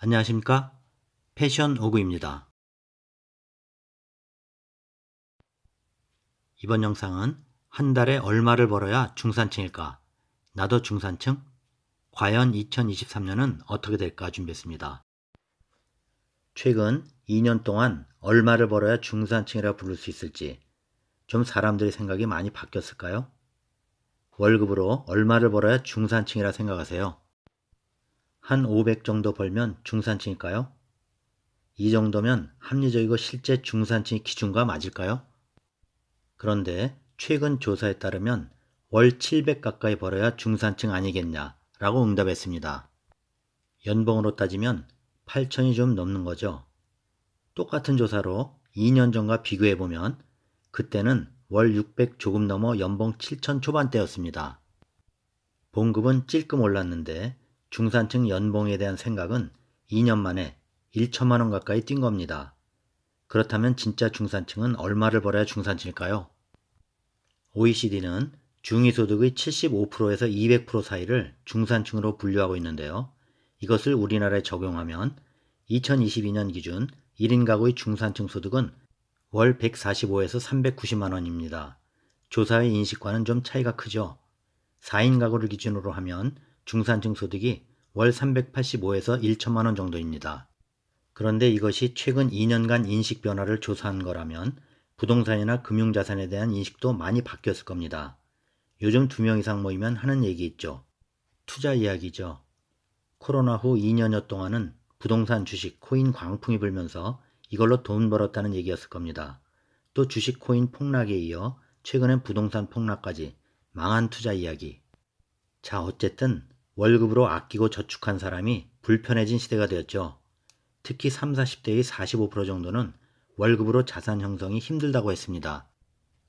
안녕하십니까? 패션 오구입니다. 이번 영상은 한 달에 얼마를 벌어야 중산층일까? 나도 중산층? 과연 2023년은 어떻게 될까 준비했습니다. 최근 2년 동안 얼마를 벌어야 중산층이라 부를 수 있을지 좀 사람들의 생각이 많이 바뀌었을까요? 월급으로 얼마를 벌어야 중산층이라 생각하세요? 한 500 정도 벌면 중산층일까요? 이 정도면 합리적이고 실제 중산층의 기준과 맞을까요? 그런데 최근 조사에 따르면 월 700 가까이 벌어야 중산층 아니겠냐라고 응답했습니다. 연봉으로 따지면 8천이 좀 넘는 거죠. 똑같은 조사로 2년 전과 비교해보면 그때는 월 600 조금 넘어 연봉 7천 초반대였습니다. 봉급은 찔끔 올랐는데 중산층 연봉에 대한 생각은 2년 만에 1천만 원 가까이 뛴 겁니다. 그렇다면 진짜 중산층은 얼마를 벌어야 중산층일까요? OECD는 중위소득의 75%에서 200% 사이를 중산층으로 분류하고 있는데요. 이것을 우리나라에 적용하면 2022년 기준 1인 가구의 중산층 소득은 월 145에서 390만 원입니다. 조사의 인식과는 좀 차이가 크죠. 4인 가구를 기준으로 하면 중산층 소득이 월 385에서 1천만 원 정도입니다. 그런데 이것이 최근 2년간 인식 변화를 조사한 거라면 부동산이나 금융자산에 대한 인식도 많이 바뀌었을 겁니다. 요즘 2명 이상 모이면 하는 얘기 있죠. 투자 이야기죠. 코로나 후 2년여 동안은 부동산, 주식, 코인 광풍이 불면서 이걸로 돈 벌었다는 얘기였을 겁니다. 또 주식, 코인 폭락에 이어 최근엔 부동산 폭락까지 망한 투자 이야기. 자, 어쨌든 월급으로 아끼고 저축한 사람이 불편해진 시대가 되었죠. 특히 30, 40대의 45% 정도는 월급으로 자산 형성이 힘들다고 했습니다.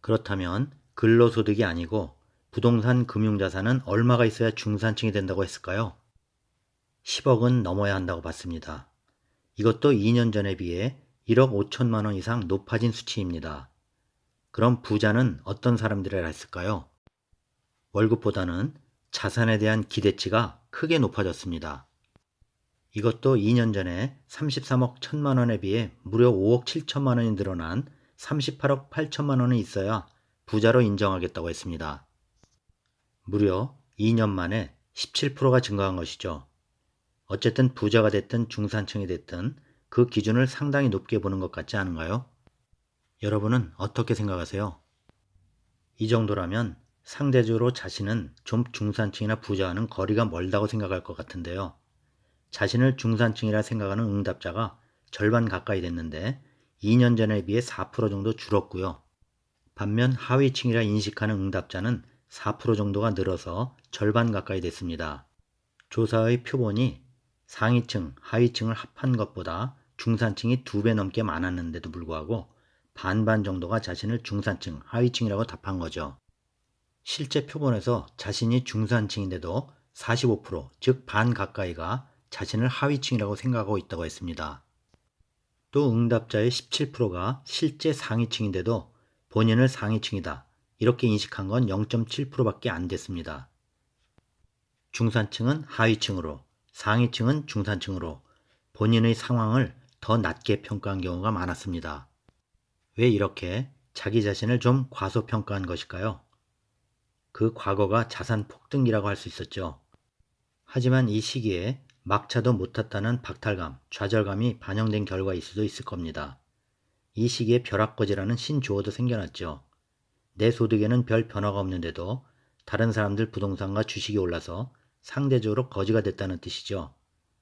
그렇다면 근로소득이 아니고 부동산 금융자산은 얼마가 있어야 중산층이 된다고 했을까요? 10억은 넘어야 한다고 봤습니다. 이것도 2년 전에 비해 1억 5천만 원 이상 높아진 수치입니다. 그럼 부자는 어떤 사람들이라 했을까요? 월급보다는 자산에 대한 기대치가 크게 높아졌습니다. 이것도 2년 전에 33억 1천만 원에 비해 무려 5억 7천만 원이 늘어난 38억 8천만 원이 있어야 부자로 인정하겠다고 했습니다. 무려 2년 만에 17%가 증가한 것이죠. 어쨌든 부자가 됐든 중산층이 됐든 그 기준을 상당히 높게 보는 것 같지 않은가요? 여러분은 어떻게 생각하세요? 이 정도라면 상대적으로 자신은 좀 중산층이나 부자와는 거리가 멀다고 생각할 것 같은데요. 자신을 중산층이라 생각하는 응답자가 절반 가까이 됐는데 2년 전에 비해 4% 정도 줄었고요. 반면 하위층이라 인식하는 응답자는 4% 정도가 늘어서 절반 가까이 됐습니다. 조사의 표본이 상위층, 하위층을 합한 것보다 중산층이 2배 넘게 많았는데도 불구하고 반반 정도가 자신을 중산층, 하위층이라고 답한 거죠. 실제 표본에서 자신이 중산층인데도 45%, 즉 반 가까이가 자신을 하위층이라고 생각하고 있다고 했습니다. 또 응답자의 17%가 실제 상위층인데도 본인을 상위층이다 이렇게 인식한 건 0.7%밖에 안 됐습니다. 중산층은 하위층으로, 상위층은 중산층으로 본인의 상황을 더 낮게 평가한 경우가 많았습니다. 왜 이렇게 자기 자신을 좀 과소평가한 것일까요? 그 과거가 자산 폭등기라고 할 수 있었죠. 하지만 이 시기에 막차도 못 탔다는 박탈감, 좌절감이 반영된 결과일 수도 있을 겁니다. 이 시기에 벼락거지라는 신조어도 생겨났죠. 내 소득에는 별 변화가 없는데도 다른 사람들 부동산과 주식이 올라서 상대적으로 거지가 됐다는 뜻이죠.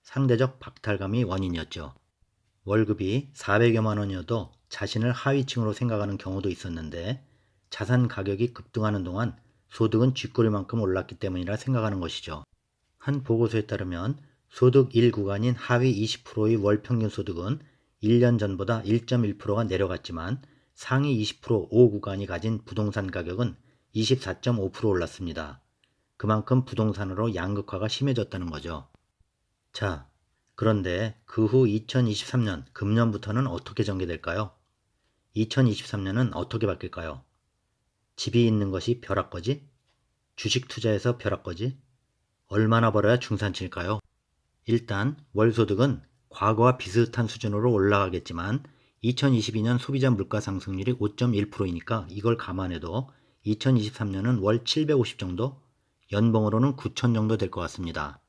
상대적 박탈감이 원인이었죠. 월급이 400여만 원이어도 자신을 하위층으로 생각하는 경우도 있었는데 자산 가격이 급등하는 동안 소득은 쥐꼬리만큼 올랐기 때문이라 생각하는 것이죠. 한 보고서에 따르면 소득 1구간인 하위 20%의 월 평균 소득은 1년 전보다 1.1%가 내려갔지만 상위 20% 5구간이 가진 부동산 가격은 24.5% 올랐습니다. 그만큼 부동산으로 양극화가 심해졌다는 거죠. 자, 그런데 그 후 2023년 금년부터는 어떻게 전개될까요? 2023년은 어떻게 바뀔까요? 집이 있는 것이 벼락거지? 주식 투자해서 벼락거지? 얼마나 벌어야 중산층일까요? 일단 월소득은 과거와 비슷한 수준으로 올라가겠지만 2022년 소비자 물가 상승률이 5.1%이니까 이걸 감안해도 2023년은 월 750 정도, 연봉으로는 9천 정도 될 것 같습니다.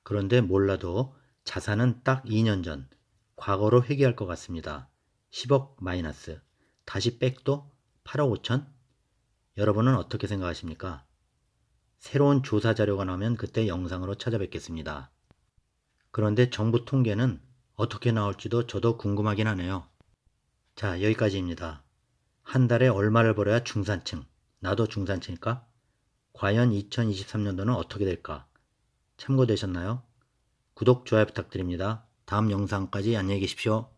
그런데 몰라도 자산은 딱 2년 전 과거로 회귀할 것 같습니다. 10억 마이너스. 다시 백도 8억 5천? 여러분은 어떻게 생각하십니까? 새로운 조사 자료가 나오면 그때 영상으로 찾아뵙겠습니다. 그런데 정부 통계는 어떻게 나올지도 저도 궁금하긴 하네요. 자, 여기까지입니다. 한 달에 얼마를 벌어야 중산층, 나도 중산층일까? 과연 2023년도는 어떻게 될까? 참고되셨나요? 구독, 좋아요 부탁드립니다. 다음 영상까지 안녕히 계십시오.